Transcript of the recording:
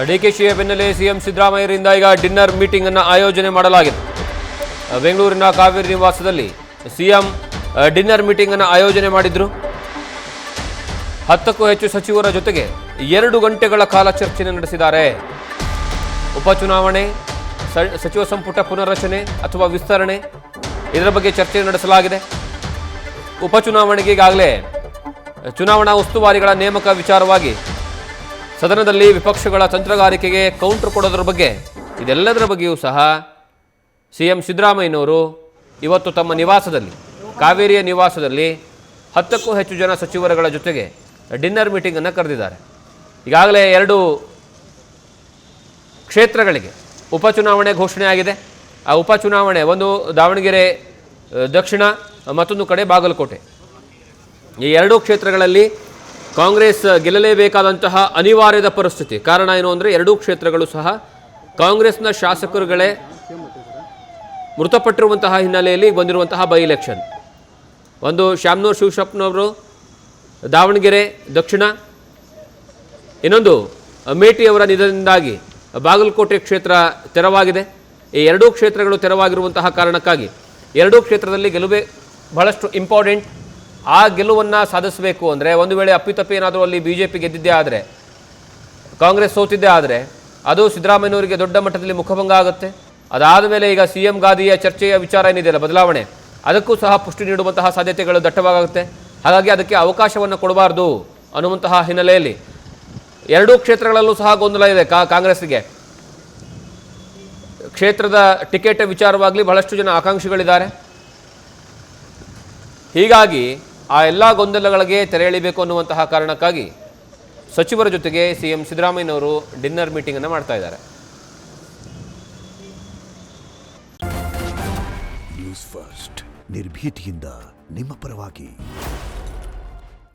ಡಿಕೆಶಿಯ ಬೆನ್ನಲ್ಲೇ ಸಿಎಂ ಸಿದ್ದರಾಮಯ್ಯರಿಂದ ಈಗ dinner meeting ಅನ್ನು ಆಯೋಜನೆ ಮಾಡಲಾಗಿದೆ. ಬೆಂಗಳೂರಿನ ಕಾವೇರಿ ನಿವಾಸದಲ್ಲಿ ಸಿಎಂ ಡಿನ್ನರ್ ಮೀಟಿಂಗ್ ಅನ್ನು ಆಯೋಜನೆ ಮಾಡಿದ್ರು. 10ಕ್ಕೂ ಹೆಚ್ಚು ಸಚಿವರ ಜೊತೆಗೆ 2 ಗಂಟೆಗಳ ಕಾಲ ಚರ್ಚೆ ನಡೆಸಿದ್ದಾರೆ. ಉಪಚುನಾವಣೆ, ಸಚಿವ ಸಂಪುಟ ಪುನರ್ರಚನೆ ಅಥವಾ ವಿಸ್ತರಣೆ, ಇದರ ಬಗ್ಗೆ ಚರ್ಚೆ ನಡೆಸಲಾಗಿದೆ. ಉಪಚುನಾವಣೆಗೆ ಈಗಾಗಲೇ ಚುನಾವಣಾ ಉಸ್ತುವಾರಿಗಳ ನೇಮಕ ವಿಚಾರವಾಗಿ ಸದನದಲ್ಲಿ ವಿಪಕ್ಷಗಳ ತಂತ್ರಗಾರಿಕೆಗೆ ಕೌಂಟರ್ ಕೊಡೋದ್ರ ಬಗ್ಗೆ, ಇದೆಲ್ಲದರ ಬಗ್ಗೆಯೂ ಸಹ ಸಿಎಂ ಸಿದ್ದರಾಮಯ್ಯನವರು ಇವತ್ತು ತಮ್ಮ ನಿವಾಸದಲ್ಲಿ, ಕಾವೇರಿಯ ನಿವಾಸದಲ್ಲಿ 10ಕ್ಕೂ ಹೆಚ್ಚು ಜನ ಸಚಿವರುಗಳ ಜೊತೆಗೆ ಡಿನ್ನರ್ ಮೀಟಿಂಗನ್ನು ಕರೆದಿದ್ದಾರೆ. ಈಗಾಗಲೇ 2 ಕ್ಷೇತ್ರಗಳಿಗೆ ಉಪಚುನಾವಣೆ ಘೋಷಣೆ ಆಗಿದೆ. ಆ ಉಪಚುನಾವಣೆ ಒಂದು ದಾವಣಗೆರೆ ದಕ್ಷಿಣ, ಮತ್ತೊಂದು ಕಡೆ ಬಾಗಲಕೋಟೆ. ಈ 2 ಕ್ಷೇತ್ರಗಳಲ್ಲಿ ಕಾಂಗ್ರೆಸ್ ಗೆಲ್ಲಲೇಬೇಕಾದಂತಹ ಅನಿವಾರ್ಯದ ಪರಿಸ್ಥಿತಿ. ಕಾರಣ ಏನು ಅಂದರೆ 2 ಕ್ಷೇತ್ರಗಳು ಸಹ ಕಾಂಗ್ರೆಸ್ನ ಶಾಸಕರುಗಳೇ ಮೃತಪಟ್ಟಿರುವಂತಹ ಹಿನ್ನೆಲೆಯಲ್ಲಿ ಬಂದಿರುವಂತಹ ಬೈ ಎಲೆಕ್ಷನ್. ಒಂದು ಶಾಮನೂರು ಶಿವಶಪ್ಪನವರು ದಾವಣಗೆರೆ ದಕ್ಷಿಣ, ಇನ್ನೊಂದು ಮೇಟಿಯವರ ನಿಧನದಿಂದಾಗಿ ಬಾಗಲಕೋಟೆ ಕ್ಷೇತ್ರ ತೆರವಾಗಿದೆ. ಈ 2 ಕ್ಷೇತ್ರಗಳು ತೆರವಾಗಿರುವಂತಹ ಕಾರಣಕ್ಕಾಗಿ 2 ಕ್ಷೇತ್ರದಲ್ಲಿ ಗೆಲುವೇ ಬಹಳಷ್ಟು ಇಂಪಾರ್ಟೆಂಟ್. ಆ ಗೆಲುವನ್ನು ಸಾಧಿಸಬೇಕು ಅಂದರೆ, ಒಂದು ವೇಳೆ ಅಪ್ಪಿತಪ್ಪಿ ಏನಾದರೂ ಅಲ್ಲಿ BJP ಗೆದ್ದಿದ್ದೇ ಆದರೆ, ಕಾಂಗ್ರೆಸ್ ಸೋತಿದ್ದೇ ಆದರೆ, ಅದು ಸಿದ್ದರಾಮಯ್ಯನವರಿಗೆ ದೊಡ್ಡ ಮಟ್ಟದಲ್ಲಿ ಮುಖಭಂಗ ಆಗುತ್ತೆ. ಅದಾದ ಮೇಲೆ ಈಗ CM ಗಾದಿಯ ಚರ್ಚೆಯ ವಿಚಾರ ಏನಿದೆಯಲ್ಲ, ಬದಲಾವಣೆ, ಅದಕ್ಕೂ ಸಹ ಪುಷ್ಟಿ ನೀಡುವಂತಹ ಸಾಧ್ಯತೆಗಳು ದಟ್ಟವಾಗುತ್ತೆ. ಹಾಗಾಗಿ ಅದಕ್ಕೆ ಅವಕಾಶವನ್ನು ಕೊಡಬಾರ್ದು ಅನ್ನುವಂತಹ ಹಿನ್ನೆಲೆಯಲ್ಲಿ 2 ಕ್ಷೇತ್ರಗಳಲ್ಲೂ ಸಹ ಗೊಂದಲ ಇದೆ. ಕಾಂಗ್ರೆಸ್ಸಿಗೆ ಕ್ಷೇತ್ರದ ಟಿಕೆಟ್ ವಿಚಾರವಾಗಲಿ ಬಹಳಷ್ಟು ಜನ ಆಕಾಂಕ್ಷಿಗಳಿದ್ದಾರೆ. ಹೀಗಾಗಿ ಆ ಎಲ್ಲ ಗೊಂದಲಗಳಿಗೆ ತೆರೆ ಎಳಿಬೇಕು ಅನ್ನುವಂತಹ ಕಾರಣಕ್ಕಾಗಿ ಸಚಿವರ ಜೊತೆಗೆ ಸಿಎಂ ಸಿದ್ದರಾಮಯ್ಯನವರು ಡಿನ್ನರ್ ಮೀಟಿಂಗ್ ಅನ್ನು ಮಾಡ್ತಾ ಇದ್ದಾರೆ. ನ್ಯೂಸ್ ಫಸ್ಟ್ ನಿರ್ಭೀತಿಯಿಂದ ನಿಮ್ಮ ಪರವಾಗಿ.